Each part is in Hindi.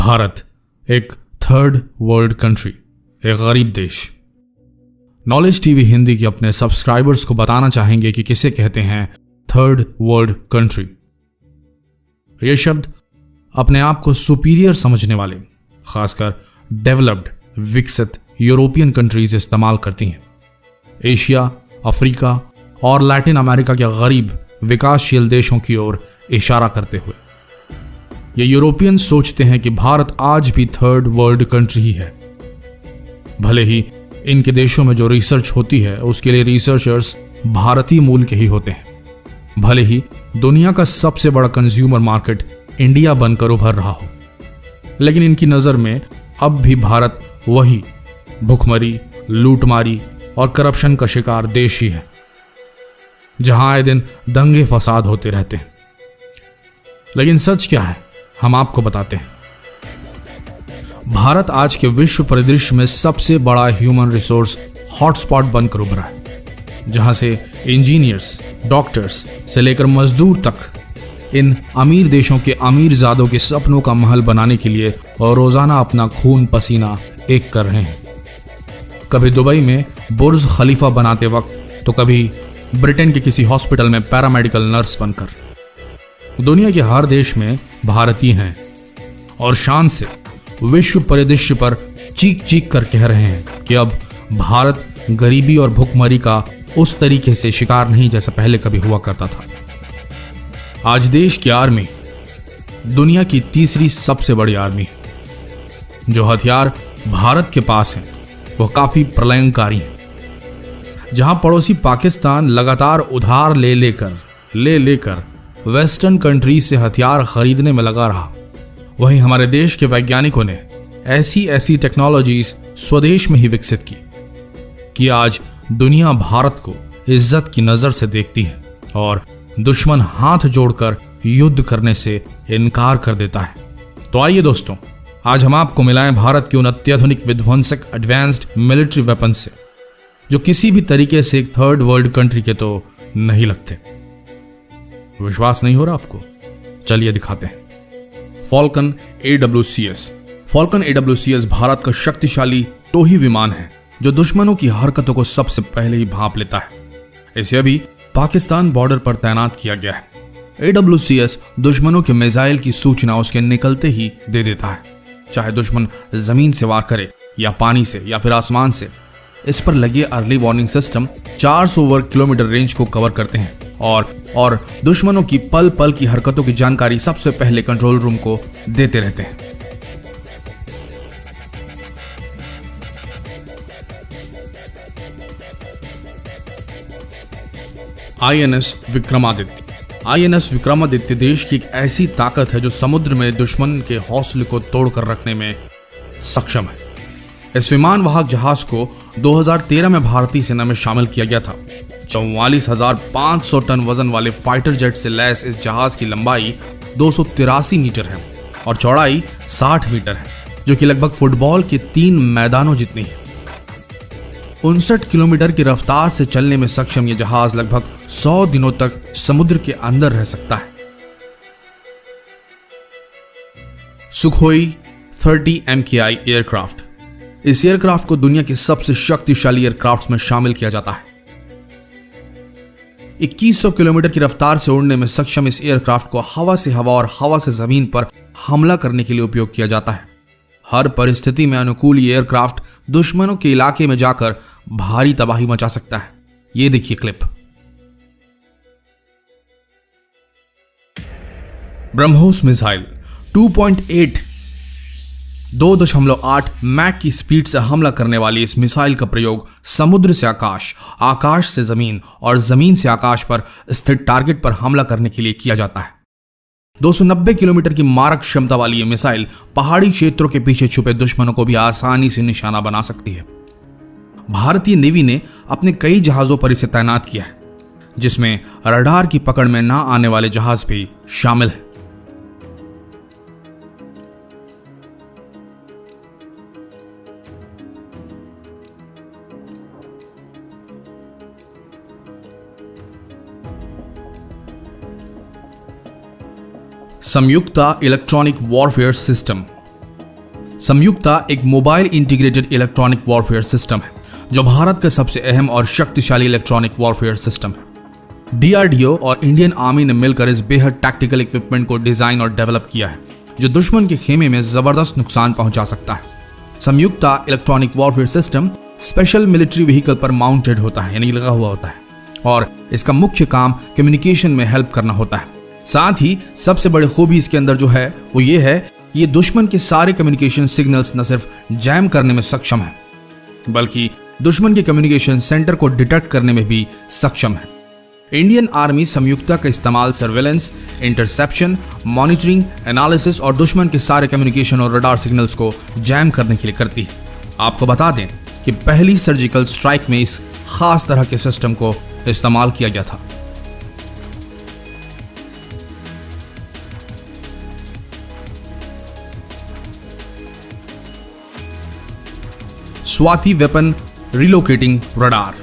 भारत एक थर्ड वर्ल्ड कंट्री, एक गरीब देश। नॉलेज टीवी हिंदी के अपने सब्सक्राइबर्स को बताना चाहेंगे कि किसे कहते हैं थर्ड वर्ल्ड कंट्री। यह शब्द अपने आप को सुपीरियर समझने वाले, खासकर डेवलप्ड विकसित यूरोपियन कंट्रीज इस्तेमाल करती हैं। एशिया, अफ्रीका और लैटिन अमेरिका के गरीब विकासशील देशों की ओर इशारा करते हुए ये यूरोपियन सोचते हैं कि भारत आज भी थर्ड वर्ल्ड कंट्री ही है। भले ही इनके देशों में जो रिसर्च होती है उसके लिए रिसर्चर्स भारतीय मूल के ही होते हैं। भले ही दुनिया का सबसे बड़ा कंज्यूमर मार्केट इंडिया बनकर उभर रहा हो, लेकिन इनकी नजर में अब भी भारत वही भुखमरी, लूटमारी और करप्शन का शिकार देश ही है, जहां आए दिन दंगे फसाद होते रहते हैं। लेकिन सच क्या है, हम आपको बताते हैं। भारत आज के विश्व परिदृश्य में सबसे बड़ा ह्यूमन रिसोर्स हॉटस्पॉट बनकर उभरा है, जहां से इंजीनियर्स, डॉक्टर्स से लेकर मजदूर तक इन अमीर देशों के अमीरजादों के सपनों का महल बनाने के लिए और रोजाना अपना खून पसीना एक कर रहे हैं। कभी दुबई में बुर्ज खलीफा बनाते वक्त, तो कभी ब्रिटेन के किसी हॉस्पिटल में पैरामेडिकल नर्स बनकर। दुनिया के हर देश में भारतीय हैं और शान से विश्व परिदृश्य पर चीख चीख कर कह रहे हैं कि अब भारत गरीबी और भुखमरी का उस तरीके से शिकार नहीं जैसा पहले कभी हुआ करता था। आज देश की आर्मी दुनिया की तीसरी सबसे बड़ी आर्मी है। जो हथियार भारत के पास हैं वो काफी प्रलयंकारी हैं। जहां पड़ोसी पाकिस्तान लगातार उधार ले लेकर वेस्टर्न कंट्रीज से हथियार खरीदने में लगा रहा, वहीं हमारे देश के वैज्ञानिकों ने ऐसी टेक्नोलॉजीज स्वदेश में ही विकसित की कि आज दुनिया भारत को इज्जत की नजर से देखती है और दुश्मन हाथ जोड़कर युद्ध करने से इनकार कर देता है। तो आइए दोस्तों, आज हम आपको मिलाएं भारत के उन अत्याधुनिक विध्वंसक एडवांस्ड मिलिट्री वेपन से जो किसी भी तरीके से एक थर्ड वर्ल्ड कंट्री के तो नहीं लगते। विश्वास नहीं हो रहा आपको? चलिए दिखाते हैं। Falcon AWCS। Falcon AWCS Bharat का शक्तिशाली टोही विमान है जो दुश्मनों की हरकतों को सबसे पहले ही भांप लेता है। इसे अभी पाकिस्तान बॉर्डर पर तैनात किया गया है। AWCS दुश्मनों के मिसाइल की सूचना उसके निकलते ही दे देता है, चाहे दुश्मन जमीन से वार करे या पानी से या फिर आसमान से। इस पर लगे अर्ली वार्निंग सिस्टम 400 वर्ग किलोमीटर रेंज को कवर करते हैं और दुश्मनों की पल पल की हरकतों की जानकारी सबसे पहले कंट्रोल रूम को देते रहते हैं। INS विक्रमादित्य। INS विक्रमादित्य देश की एक ऐसी ताकत है जो समुद्र में दुश्मन के हौसले को तोड़कर रखने में सक्षम है। इस विमान वाहक जहाज को 2013 में भारतीय सेना में शामिल किया गया था। 44,500 टन वजन वाले फाइटर जेट से लैस इस जहाज की लंबाई 283 मीटर है और चौड़ाई 60 मीटर है, जो कि लगभग फुटबॉल के 3 मैदानों जितनी है। 59 किलोमीटर की रफ्तार से चलने में सक्षम यह जहाज लगभग 100 दिनों तक समुद्र के अंदर रह सकता है। Sukhoi 30 MKI aircraft. इस एयरक्राफ्ट को दुनिया के सबसे शक्तिशाली एयरक्राफ्ट्स में शामिल किया जाता है। 2100 किलोमीटर की रफ्तार से उड़ने में सक्षम इस एयरक्राफ्ट को हवा से हवा और हवा से जमीन पर हमला करने के लिए उपयोग किया जाता है। हर परिस्थिति में अनुकूल ये एयरक्राफ्ट दुश्मनों के इलाके में जाकर भारी तबाही मचा सकता है। ये देखिए क्लिप। ब्रह्मोस मिसाइल 2.8 मैक की स्पीड से हमला करने वाली इस मिसाइल का प्रयोग समुद्र से आकाश, आकाश से जमीन और जमीन से आकाश पर स्थित टारगेट पर हमला करने के लिए किया जाता है। 290 किलोमीटर की मारक क्षमता वाली यह मिसाइल पहाड़ी क्षेत्रों के पीछे छुपे दुश्मनों को भी आसानी से निशाना बना सकती है। भारतीय नेवी ने अपने कई जहाजों पर इसे तैनात किया है, जिसमें रडार की पकड़ में ना आने वाले जहाज भी शामिल है। संयुक्ता इलेक्ट्रॉनिक वॉरफेयर सिस्टम संयुक्ता एक mobile integrated electronic warfare system है जो भारत का सबसे अहम और शक्तिशाली इलेक्ट्रॉनिक वॉरफेयर सिस्टम है। डीआरडीओ और इंडियन आर्मी ने मिलकर इस बेहद टैक्टिकल इक्विपमेंट को डिजाइन और डेवलप किया है जो दुश्मन के खेमे में जबरदस्त नुकसान पहुंचा सकता है। संयुक्ता electronic warfare system special military vehicle पर माउंटेड होता है, यानी लगा हुआ होता है, और इसका मुख्य काम कम्युनिकेशन में हेल्प करना होता है। साथ ही सबसे बड़ी खूबी इसके अंदर जो है वो ये है कि ये दुश्मन के सारे कम्युनिकेशन सिग्नल्स न सिर्फ जैम करने में सक्षम है बल्कि दुश्मन के कम्युनिकेशन सेंटर को डिटेक्ट करने में भी सक्षम है। इंडियन आर्मी संयुक्ता का इस्तेमाल सर्वेलेंस, इंटरसेप्शन, मॉनिटरिंग, एनालिसिस और दुश्मन के सारे कम्युनिकेशन और रडार सिग्नल्स को जैम करने के लिए करती है। आपको बता दें कि पहली सर्जिकल स्ट्राइक में इस खास तरह के सिस्टम को इस्तेमाल किया गया था। Swati weapon relocating radar.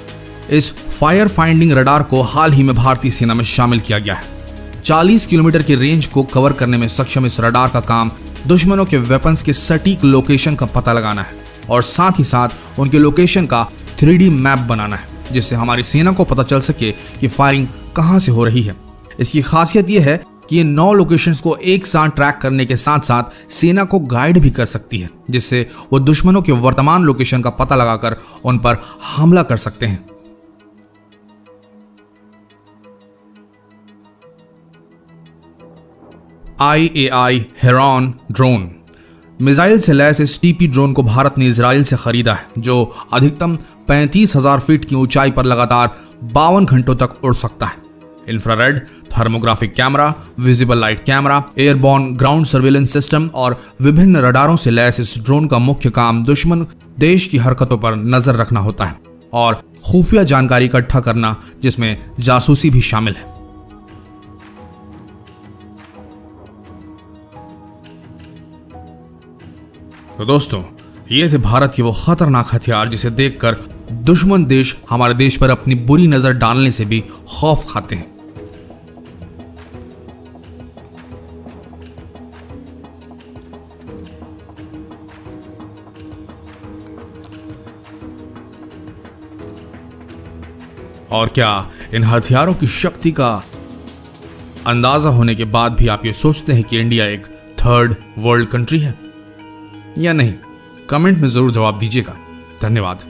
इस फायर फाइंडिंग रडार को हाल ही में भारतीय सेना में शामिल किया गया है। 40 किलोमीटर की रेंज को कवर करने में सक्षम इस रडार का काम दुश्मनों के वेपन्स के सटीक लोकेशन का पता लगाना है और साथ ही साथ उनके लोकेशन का 3D मैप बनाना है, जिससे हमारी सेना को पता चल सके कि फायरिंग कहां से हो रही है। इसकी खासियत यह है कि ये 9 लोकेशंस को एक साथ ट्रैक करने के साथ साथ सेना को गाइड भी कर सकती है, जिससे वो दुश्मनों के वर्तमान लोकेशन का पता लगाकर उन पर हमला कर सकते हैं। IAI heron drone. मिसाइल से लैस इस टीपी ड्रोन को भारत ने इजराइल से खरीदा है, जो अधिकतम 35,000 फीट की ऊंचाई पर लगातार 52 घंटों तक उड़ सकता है। Infrared, thermographic camera, visible light camera, airborne ground surveillance system और विभिन्न रडारों से लैस इस ड्रोन का मुख्य काम दुश्मन देश की हरकतों पर नजर रखना होता है और खुफिया जानकारी इकट्ठा करना, जिसमें जासूसी भी शामिल है। तो दोस्तों, ये थे भारत के वो खतरनाक हथियार जिसे देखकर दुश्मन देश हमारे देश पर अपनी बुरी नजर डालने से भी खौफ खाते हैं। और क्या इन हथियारों की शक्ति का अंदाजा होने के बाद भी आप ये सोचते हैं कि इंडिया एक थर्ड वर्ल्ड कंट्री है या नहीं? कमेंट में जरूर जवाब दीजिएगा। धन्यवाद।